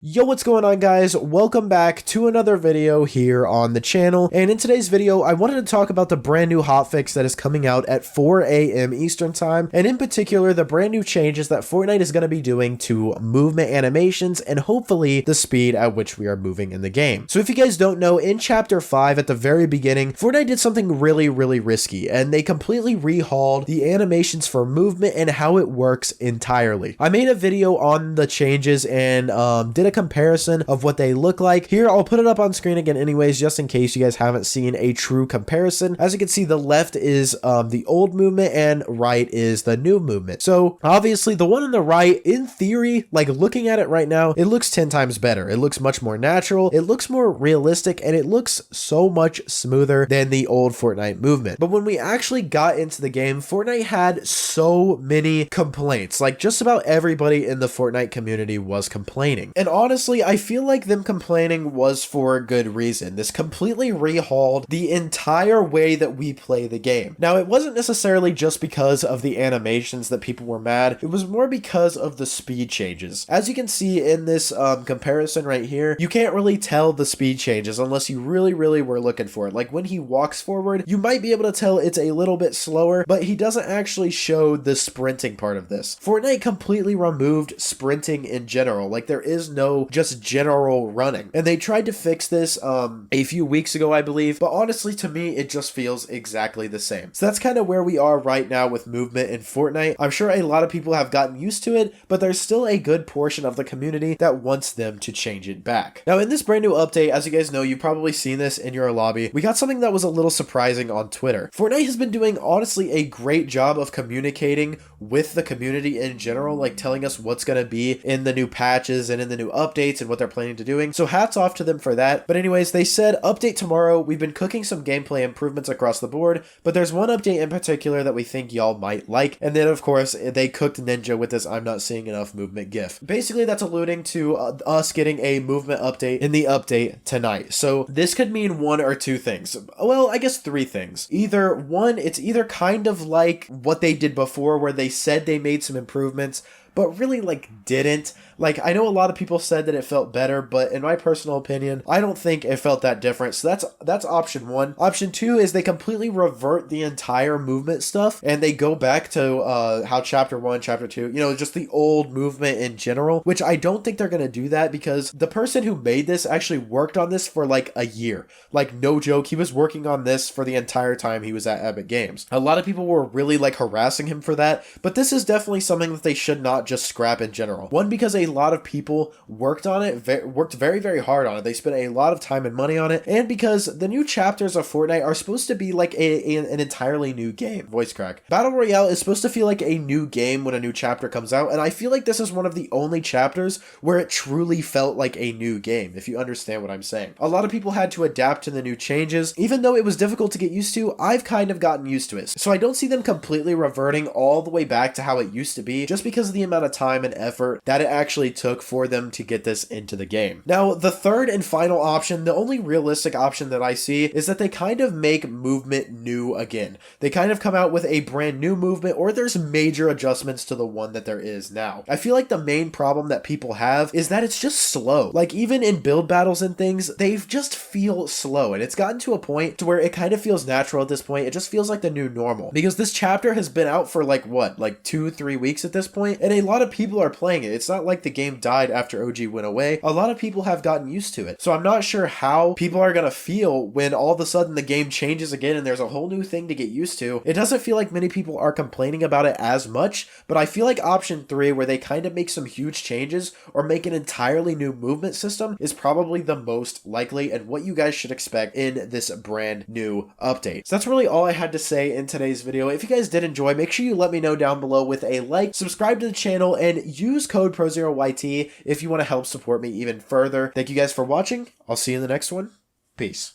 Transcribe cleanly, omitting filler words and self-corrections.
Yo, what's going on, guys? Welcome back to another video here on the channel, and in today's video I wanted to talk about the brand new hotfix that is coming out at 4 a.m. Eastern time, and in particular the brand new changes that Fortnite is going to be doing to movement animations and hopefully the speed at which we are moving in the game. So if you guys don't know, in chapter 5 at the very beginning, Fortnite did something really risky, and they completely rehauled the animations for movement and how it works entirely. I made a video on the changes and did a comparison of what they look like. Here, I'll put it up on screen again anyways, just in case you guys haven't seen a true comparison. As you can see, the left is the old movement and right is the new movement. So obviously the one on the right, in theory, like looking at it right now, it looks 10 times better. It looks much more natural, it looks more realistic, and it looks so much smoother than the old Fortnite movement. But when we actually got into the game, Fortnite had so many complaints. Like, just about everybody in the Fortnite community was complaining. And honestly, I feel like them complaining was for a good reason. This completely rehauled the entire way that we play the game. Now, it wasn't necessarily just because of the animations that people were mad. It was more because of the speed changes. As you can see in this comparison right here, you can't really tell the speed changes unless you really were looking for it. Like, when he walks forward, you might be able to tell it's a little bit slower, but he doesn't actually show the sprinting part of this. Fortnite completely removed sprinting in general. Like, there is no just general running, and they tried to fix this a few weeks ago, I believe, but honestly, to me, it just feels exactly the same. So that's kind of where we are right now with movement in Fortnite. I'm sure a lot of people have gotten used to it, but there's still a good portion of the community that wants them to change it back. Now, in this brand new update, as you guys know, you've probably seen this in your lobby, we got something that was a little surprising on Twitter. Fortnite has been doing, honestly, a great job of communicating with the community in general, like telling us what's going to be in the new patches and in the new updates and what they're planning to doing. So hats off to them for that. But anyways, they said update tomorrow. We've been cooking some gameplay improvements across the board, but there's one update in particular that we think y'all might like. And then of course they cooked Ninja with this "I'm not seeing enough movement" gif. Basically that's alluding to us getting a movement update in the update tonight. So this could mean one or two things. Well, I guess three things. Either one, it's either kind of like what they did before where they said they made some improvements but really like didn't. Like, I know a lot of people said that it felt better, but in my personal opinion, I don't think it felt that different. So that's option one. Option two is they completely revert the entire movement stuff and they go back to how chapter 1, chapter 2, you know, just the old movement in general, which I don't think they're going to do that because the person who made this actually worked on this for like a year. Like, no joke, he was working on this for the entire time he was at Epic Games. A lot of people were really like harassing him for that, but this is definitely something that they should not just scrap in general. One, because a lot of people worked on it, worked very hard on it. They spent a lot of time and money on it, and because the new chapters of Fortnite are supposed to be like an entirely new game. Voice crack. Battle Royale is supposed to feel like a new game when a new chapter comes out, and I feel like this is one of the only chapters where it truly felt like a new game, if you understand what I'm saying. A lot of people had to adapt to the new changes. Even though it was difficult to get used to, I've kind of gotten used to it. So I don't see them completely reverting all the way back to how it used to be, just because of the amount of time and effort that it actually took for them to get this into the game. Now, the third and final option, the only realistic option that I see, is that they kind of make movement new again. They kind of come out with a brand new movement, or there's major adjustments to the one that there is now. I feel like the main problem that people have is that it's just slow. Like, even in build battles and things, they just feel slow, and it's gotten to a point to where it kind of feels natural at this point. It just feels like the new normal, because this chapter has been out for like what, like 2-3 weeks at this point, and a lot of people are playing it. It's not like the game died after OG went away. A lot of people have gotten used to it. So I'm not sure how people are gonna feel when all of a sudden the game changes again and there's a whole new thing to get used to. It doesn't feel like many people are complaining about it as much, but I feel like option 3, where they kind of make some huge changes or make an entirely new movement system, is probably the most likely and what you guys should expect in this brand new update. So that's really all I had to say in today's video. If you guys did enjoy, make sure you let me know down below with a like, subscribe to the channel, and use code Prozeroyt if you want to help support me even further. Thank you guys for watching. I'll see you in the next one. Peace.